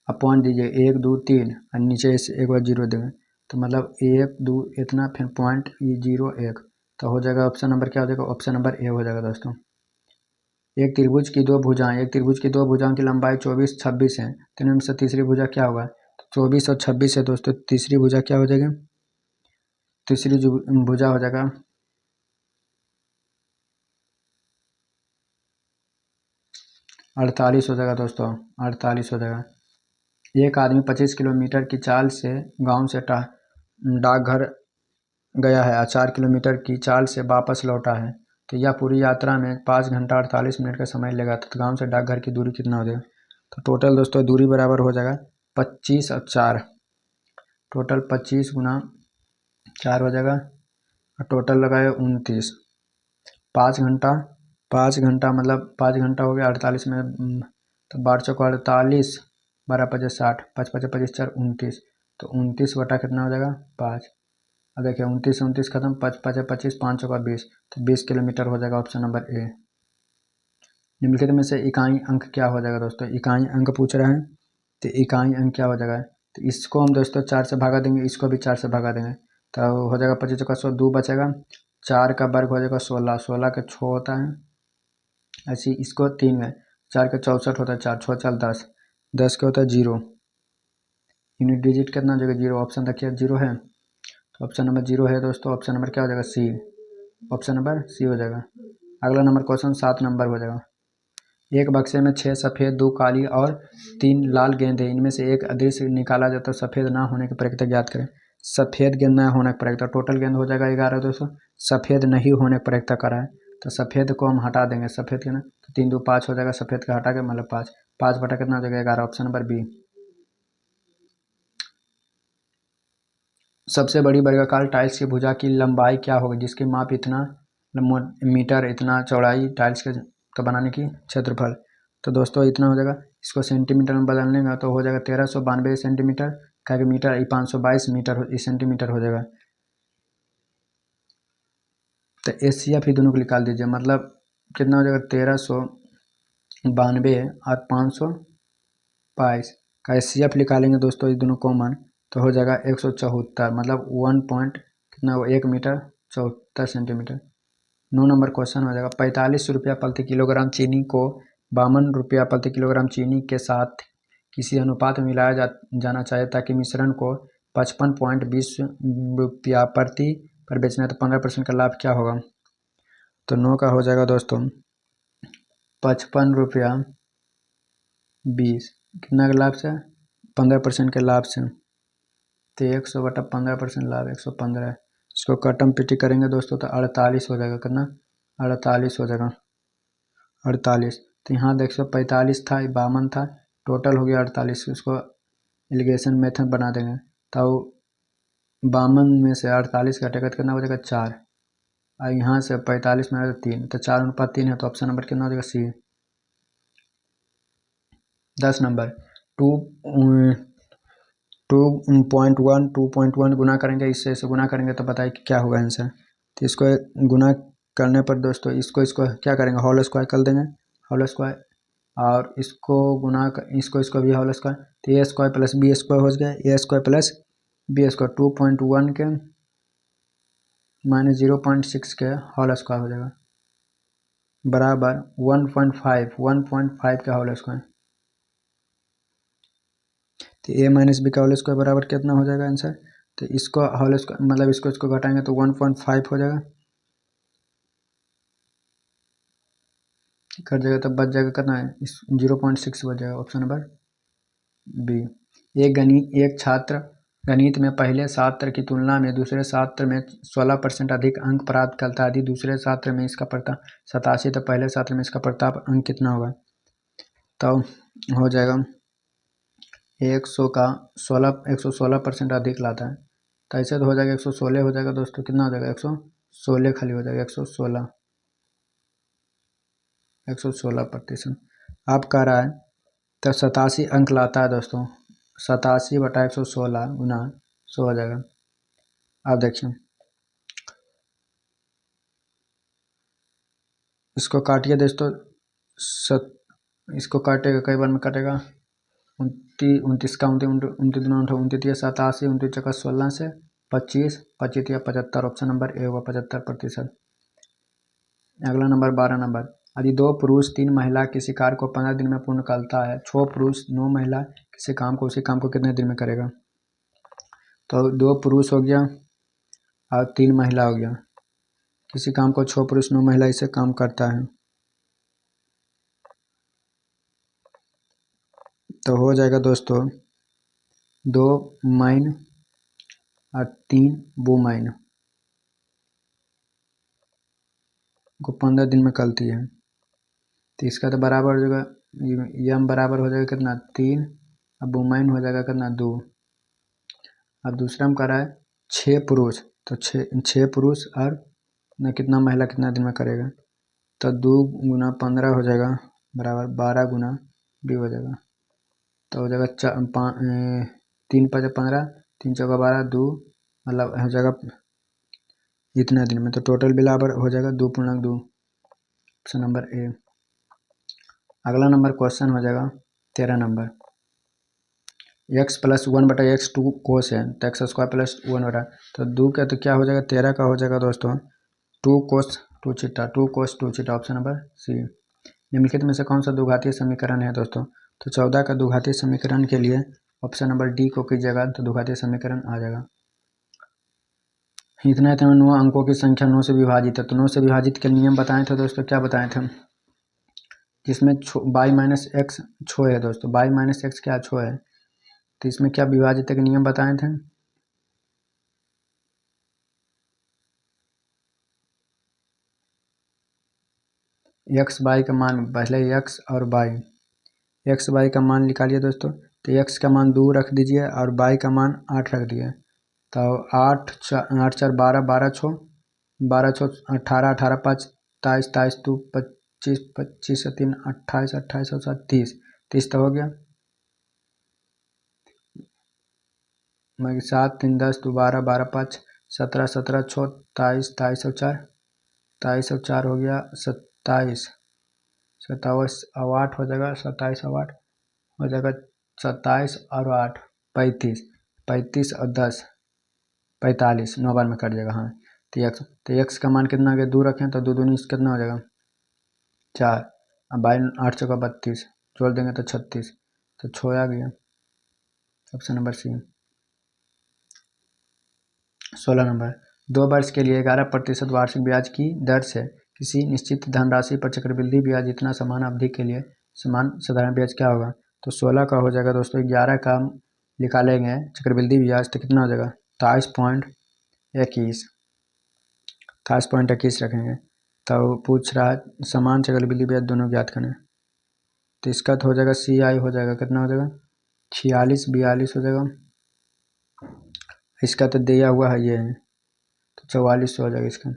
अब पॉइंट दीजिए 1 2 3 और नीचे से एक बार जीरो देंगे, तो मतलब 1 2 इतना, फिर पॉइंट 0 1, तो हो जाएगा ऑप्शन नंबर क्या हो जाएगा, ऑप्शन नंबर ए हो जाएगा दोस्तों। एक त्रिभुज की दो भुजाओं की लंबाई 24 26 है, तो इनमें से तीसरी भुजा क्या होगा? तो 24 और 26 है दोस्तों, तीसरी भुजा क्या हो जाएगी? तीसरी भुजा हो जाएगा 48 हो जाएगा दोस्तों, 48 हो जाएगा। एक आदमी 25 किलोमीटर की चाल से गांव से डाकघर गया है और 4 किलोमीटर की चाल से वापस लौटा है, तो यह पूरी यात्रा में 5 घंटा 48 मिनट का समय लेगा, तो गांव से डाकघर की दूरी कितना हो जाएगा? तो टोटल दोस्तों दूरी बराबर हो जाएगा 25 और 4, टोटल 25 गुना 4 हो जाएगा, और टोटल लगाए 29, 5 घंटा 5 घंटा मतलब 5 घंटा हो गया 48 में, तो 12 × 48, 12×5 = 60, 5×5 = 25, 4 29, तो 29 कितना हो जाएगा 5। अब देखिए 29 खत्म, 5×5 = 25, 5×4 = 20, तो 20 किलोमीटर हो जाएगा ऑप्शन नंबर ए। निम्नलिखित में से इकाई अंक क्या हो जाएगा दोस्तों, इकाई अंक पूछ रहे हैं, तो इकाई अंक क्या हो जाएगा, तो इसको हम दोस्तों 4 से भागा देंगे, इसको भी 4 से भागा देंगे, तो हो जाएगा 25×100, 2 बचेगा, 4 का वर्ग हो जाएगा 16, 16 के 6 होता है, ऐसे इसको 3 है, 4 के 64 होता है, 4 6 4 10, 10 के होता है 0, यूनिट डिजिट कितना हो जाएगा 0, ऑप्शन देखिए 0 है, तो ऑप्शन नंबर 0 है दोस्तों, ऑप्शन नंबर क्या हो जाएगा सी, ऑप्शन नंबर सी हो जाएगा। अगला नंबर क्वेश्चन 7 नंबर हो जाएगा। एक बक्से में 6 सफ़ेद, 2 काली और 3 लाल गेंद है, इनमें से एक अदृश्य निकाला जाता है, सफ़ेद ना होने की प्रक्रिया ज्ञात करें। सफ़ेद गेंद ना होने की प्रक्रिया, टोटल गेंद हो जाएगा 11 दोस्तों, सफ़ेद नहीं होने की प्रक्रिया करा है, तो सफ़ेद को हम हटा देंगे, सफ़ेद के ना, तो 3 2 5 हो जाएगा, सफ़ेद का हटा के मतलब 5, 5 बटा कितना हो जाएगा 11, ऑप्शन नंबर बी। सबसे बड़ी वर्गाकार टाइल्स की भुजा की लंबाई क्या होगी, जिसकी माप इतना मीटर, इतना चौड़ाई टाइल्स के का बनाने की क्षेत्रफल, तो दोस्तों इतना हो जाएगा, इसको सेंटीमीटर में बदलने का तो हो जाएगा 1392 सेंटीमीटर, क्या कि मीटर 522 मीटर सेंटीमीटर हो जाएगा। तो एसीएफ ही दोनों को निकाल दीजिए, मतलब कितना हो जाएगा 1392 और 522 का एसीएफ निकालेंगे दोस्तों, ये दोनों कॉमन, तो हो जाएगा 174, मतलब 1 पॉइंट कितना, 1 मीटर 74 सेंटीमीटर। 9 नंबर क्वेश्चन हो जाएगा, 45 रुपया प्रति किलोग्राम चीनी को 52 रुपया प्रति किलोग्राम चीनी के साथ किसी अनुपात में मिलाया जाना चाहिए, ताकि मिश्रण को 55.20 रुपया प्रति पर बेचना है, तो 15% का लाभ क्या होगा, तो 9 का हो जाएगा दोस्तों 55 रुपया 20, कितना के लाभ से, 15% के लाभ से, तो 100/15% लाभ 115, इसको कटम पिटी करेंगे दोस्तों तो 48 हो जाएगा, कितना 48 हो जाएगा, 48, तो यहाँ देख सो 45 था, 52 था, टोटल हो गया 48, उसको एलिगेशन मेथड बना देंगे, तो 52 में से 48 घटेगा तो कितना हो जाएगा 4, और यहाँ से 45 में 3, तो 4:3 है, तो ऑप्शन नंबर कितना हो जाएगा सी। 10 नंबर 2.1 गुना करेंगे, इससे गुना करेंगे तो बताइए कि क्या होगा आंसर, तो इसको गुना करने पर दोस्तों इसको क्या करेंगे, होल स्क्वायर कर देंगे, होल स्क्वायर, और इसको गुना इसको भी होल स्क्वायर, तो ए स्क्वायर प्लस बी स्क्वायर हो गया, ए स्क्वायर प्लस बी स्क्वायर, 2.1 के माइनस 0.6 के होल स्क्वायर हो जाएगा, बराबर 1.5 का होल स्क्वायर, तो ए माइनस बी का होल स्क्वायर बराबर कितना हो जाएगा आंसर, तो इसको होल स्क्वायर मतलब इसको घटाएंगे तो 1.5 हो जाएगा, कट जाएगा तब बच जाएगा कितना है, इस 0.6 बच जाएगा, ऑप्शन नंबर बी। एक छात्र गणित में पहले छात्र की तुलना में दूसरे छात्र में 16% अधिक अंक प्राप्त करता है, यदि दूसरे छात्र में इसका प्रताप 87, तो पहले छात्र में इसका प्रताप अंक कितना होगा, तो हो जाएगा 100 का 116% अधिक लाता है, तो ऐसे तो हो जाएगा 116 हो जाएगा दोस्तों, कितना हो जाएगा 116 खाली हो जाएगा, 116%। आप कह रहा है तो 87 अंक लाता है दोस्तों, 87/116 गुना 100 हो जाएगा। आप देखिए इसको काटिए दोस्तों, इसको काटेगा कई बार में काटेगा, 29 का 29 87, 29 से 25, 25 या 75, ऑप्शन नंबर ए होगा 75%। अगला नंबर 12 नंबर, यदि 2 पुरुष 3 महिला किसी कार्य को 15 दिन में पूर्ण करता है, 6 पुरुष 9 महिला किसी काम को उसी काम को कितने दिन में करेगा, तो 2 पुरुष हो गया और 3 महिला हो गया, किसी काम को 6 पुरुष 9 महिला इसे काम करता है, तो हो जाएगा दोस्तों 2 माइन और 3 वुमेन को 15 दिन में करती है, तो इसका तो बराबर हो जाएगा, यम बराबर हो जाएगा कितना 3, अब वुमेन हो जाएगा कितना 2, अब दूसरा हम कर रहा है 6 पुरुष, तो 6 पुरुष और न कितना महिला कितना दिन में करेगा, तो 2 × 15 हो जाएगा बराबर 12 × 2 हो जाएगा। तो हो जाएगा 3×5 = 15, 3×4 = 2, मतलब हो जाएगा इतना दिन में। तो टोटल बराबर हो जाएगा 2.2, ऑप्शन नंबर ए। अगला नंबर क्वेश्चन हो जाएगा 13 नंबर। x + 1/x 2 कोस है तो x² + 1/, तो 2 का तो क्या हो जाएगा 13 का हो जाएगा दोस्तों 2 कोस 2 थीटा, 2 कोस 2 थीटा, ऑप्शन नंबर सी। निम्नलिखित में से कौन सा द्विघातीय समीकरण है दोस्तों? तो 14 का द्विघातीय समीकरण के लिए ऑप्शन नंबर डी को कीजिएगा तो द्विघातीय समीकरण आ जाएगा। इतना 9 अंकों की संख्या 9 से विभाजित है, तो 9 से विभाजित के नियम बताए थे दोस्तों, क्या बताए थे? जिसमें y-x छो है दोस्तों, y-x क्या छो है, तो इसमें क्या विभाजित के नियम बताए थे? x y का मान, पहले x और y, x y का मान निकालिए दोस्तों। तो x का मान 2 रख दीजिए और y का मान 8 रख दिए। तो 8 4 12, 12 6 12 6 18, 18 5 23, 23 2 25, 25 3 28, 28 और 7 30, 30 तो हो गया। 7 3 10 2 12, 12 5 17, 17 6 23, 23 और 4 23 और 4 हो गया 27, 27 और 8 हो जाएगा, 27 और 8 हो जाएगा 27 और 8 35, 35 और 10 45, 9 बार में कट जाएगा। हाँ, तो x का मान कितना आ गया 2 रखें तो 2 दूनी कितना हो जाएगा 4, अब 8 चौका 32 जोड़ देंगे तो 36, तो 6 आ गया, ऑप्शन नंबर सी। 16 नंबर। 2 वर्ष के लिए 11% वार्षिक ब्याज की दर से किसी निश्चित धनराशि पर चक्रवृद्धि ब्याज इतना समान अवधि के लिए समान साधारण ब्याज क्या होगा? तो 16 का हो जाएगा दोस्तों 11 का निकालेंगे चक्रवृद्धि ब्याज तो कितना हो जाएगा 23.21, 23.21 रखेंगे। तो पूछ रहा है समान चक्रवृद्धि ब्याज दोनों ज्ञात करना, तो इसका तो हो जाएगा CI हो जाएगा कितना हो जाएगा 46 42 हो जाएगा, इसका तो दिया हुआ है ये है तो 44 हो जाएगा इसका।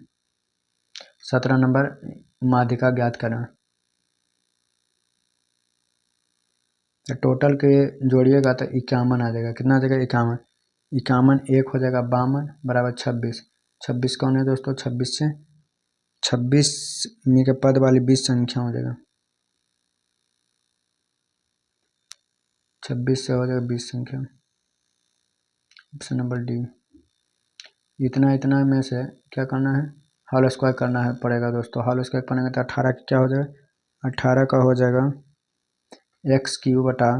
17 नंबर माध्यिका ज्ञात करना, तो टोटल के जोड़िएगा तो 51 आ जाएगा, कितना आ जाएगा 51, 51 1 हो जाएगा 52 बराबर 26, 26 कौन है दोस्तों 26 से 26 में के पद वाली 20 संख्या हो जाएगा, 26 से हो जाएगा 20 संख्या, ऑप्शन नंबर डी। इतना में से क्या करना है होल स्क्वायर करना है पड़ेगा दोस्तों, होल स्क्वायर करेंगे तो 18 का क्या हो जाएगा 18 का हो जाएगा x³ बटा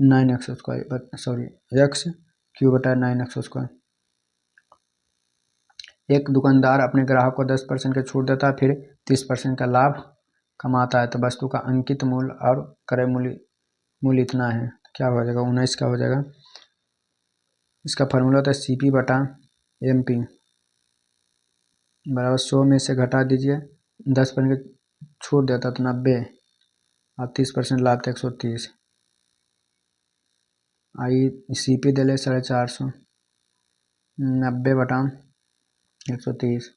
9x², सॉरी x³ 9x²। एक दुकानदार अपने ग्राहक को 10% की छूट देता है फिर 30% का लाभ कमाता है, तो वस्तु का अंकित मूल्य और क्रय मूल्य इतना है, क्या हो जाएगा 19 का हो जाएगा। इसका फार्मूला होता है CP/MP बराबर 100 में से घटा दीजिए 10% की छूट देता तो 90 और 30% लाभ था 130, आई CP दे ले 450, 90/130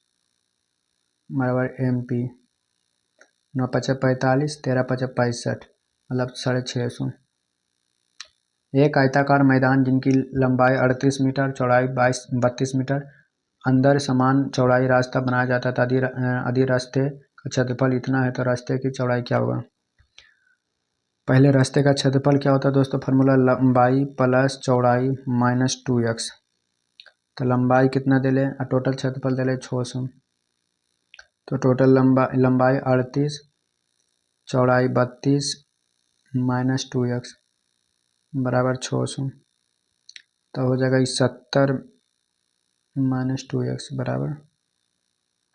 बराबर MP, 9 × 5 = 45, 13 × 5 = 65, मतलब 650। एक आयताकार मैदान जिनकी लंबाई 38 मीटर चौड़ाई 32 मीटर अंदर समान चौड़ाई रास्ता बनाया जाता था, आदि रास्ते का क्षेत्रफल इतना है तो रास्ते की चौड़ाई क्या होगा? पहले रास्ते का क्षेत्रफल क्या होता है दोस्तों, फार्मूला लंबाई प्लस चौड़ाई माइनस 2x, तो लंबाई कितना दे ले और टोटल क्षेत्रफल दे ले 600, तो टोटल लंबाई 38 चौड़ाई 32 माइनस 2x बराबर 600, तो हो जाएगा 70 माइनस 2x बराबर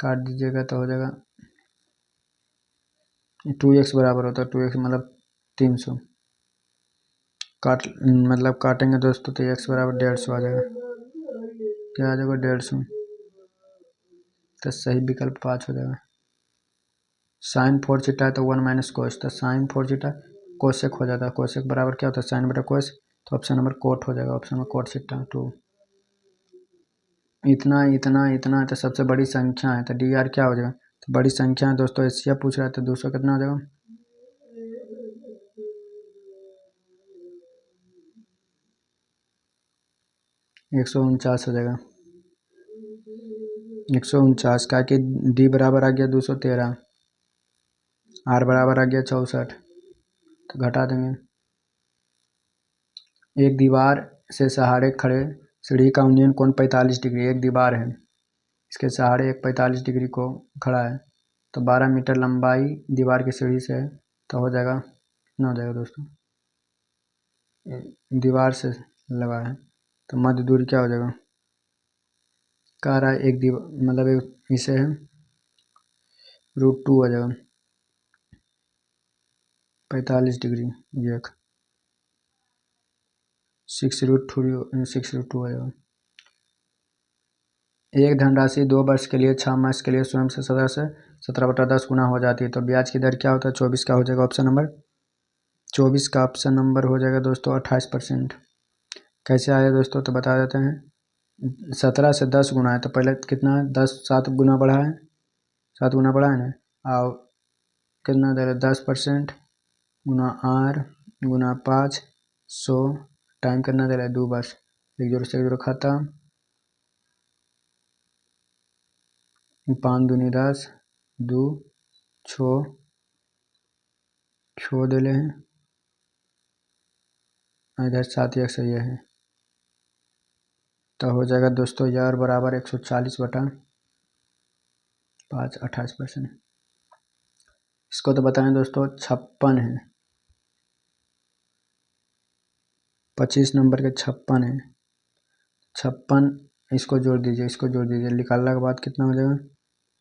काट दीजिएगा तो हो जाएगा 2x बराबर होता है 2x मतलब 300, मतलब काटेंगे दोस्तों तो x बराबर 150 आ जाएगा, क्या आ जाएगा 150, तो सही विकल्प 5 हो जाएगा। साइन 4 थीटा है तो 1 - कोस, तो साइन 4 थीटा कोसेक हो जाता है, कोसेक बराबर क्या होता है साइन बटा कोस, तो ऑप्शन नंबर कोट हो जाएगा, ऑप्शन नंबर कोट थीटा 2। इतना तो सबसे बड़ी संख्या है तो DR क्या हो जाएगा तो बड़ी संख्या है दोस्तों, एशिया पूछ रहा है तो 200 कितना हो जाएगा, 149 हो जाएगा। 149 का कि डी बराबर आ गया 213, आर बराबर आ गया 64, तो घटा देंगे। एक दीवार से सहारे खड़े सीढ़ी का उन्नयन कोण 45 डिग्री। एक दीवार है, इसके सहारे एक 45 डिग्री को खड़ा है, तो 12 मीटर लंबाई दीवार की सीढ़ी से है, तो हो जाएगा कितना हो जाएगा दोस्तों, दीवार से लगा है तो मध्य दूरी क्या हो जाएगा, कह रहा है एक दीवार मतलब एक इसे है √2 हो जाएगा, 45 डिग्री, ये 6√2 हो जाएगा। एक धनराशि 2 वर्ष के लिए 6 मास के लिए स्वयं से 17/10 गुना हो जाती है, तो ब्याज की दर क्या होता है, 24 का हो जाएगा ऑप्शन नंबर 24 का ऑप्शन नंबर हो जाएगा दोस्तों 28%। कैसे आया दोस्तों, तो बता देते हैं। 17 से 10 गुना है, तो पहले कितना है, 7 गुना बढ़ा है, 7 गुना बढ़ा है ना, और कितना दे रहा है 10% गुना R गुना 500 टाइम कितना दे रहा है 2 वर्ष, 1 से 1 खाता, 5 दूनी 10, 2 छो दे ले हैं, इधर 7 1 सही है, तो हो जाएगा दोस्तों यार बराबर 140/5, 28%। इसको तो बताएं दोस्तों 56 है, 25 नंबर के 56 है, 56 इसको जोड़ दीजिए, इसको जोड़ दीजिए, निकालने के बाद कितना हो जाएगा,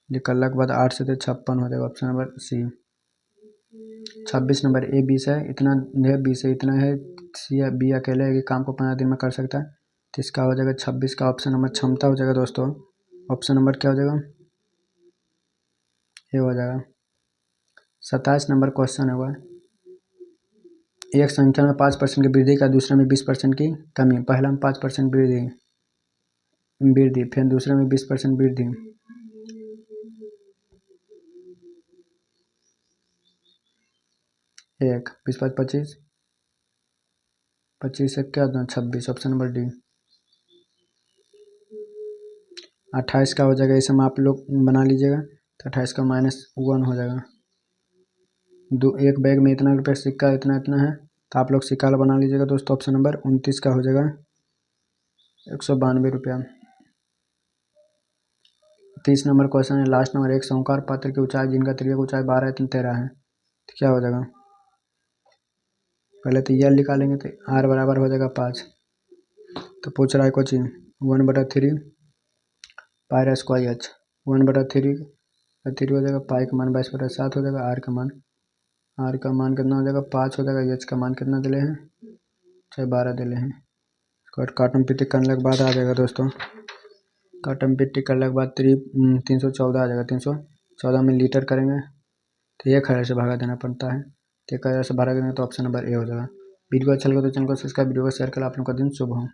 निकालने के बाद 8 से तो 56 हो जाएगा, option number C. 26 number A 20 है, इतना है 20 है, इतना है सी या बी अकेले है कि काम को 15 दिन में कर सकता है, तो इसका हो जाएगा 26 का ऑप्शन नंबर क्षमता हो जाएगा दोस्तों, ऑप्शन नंबर क्या हो जाएगा, ये हो जाएगा। 27 नंबर क्वेश्चन हुआ, एक संख्या में 5% की वृद्धि का दूसरे में 20% की कमी। पहला में 5% वृद्धि फिर दूसरे में 20% वृद्धि, एक 20 5 25, 25 से क्या होता है 26, ऑप्शन नंबर डी। 28 का हो जाएगा, इसे में आप लोग बना लीजिएगा, तो 28 का -1 हो जाएगा। एक बैग में इतना रुपये सिक्का इतना इतना है, तो आप लोग सिक्का बना लीजिएगा दोस्तों, ऑप्शन नंबर 29 का हो जाएगा 192 रुपया। 30 नंबर क्वेश्चन है, लास्ट नंबर, एक शंक्वाकार पत्र की ऊंचाई जिनका त्रिज्या ऊंचाई 12 13 है, तो क्या हो जाएगा, पहले तो यल निकालेंगे, तो R बराबर हो जाएगा 5, तो पूछ रहा है कुछ 1/3 पाई स्क्वायर H, 1/3 हो जाएगा, पाई का मान 22/7 हो जाएगा, R का मान कितना हो जाएगा 5 हो जाएगा, H का मान कितना दिले हैं, चाहे 12 दिले हैं। काटम पिट्टी करने के बाद आ जाएगा दोस्तों, काटम पिट्टी करने के बाद 314 आ जाएगा, 314 में लीटर करेंगे तो 1000 से भागा देना पड़ता है, तो 1000 से भागा देंगे तो ऑप्शन नंबर ए हो जाएगा। वीडियो अच्छा लगा तो चैनल को सब्सक्राइब, वीडियो को शेयर कर, आप लोगों का दिन शुभ हो।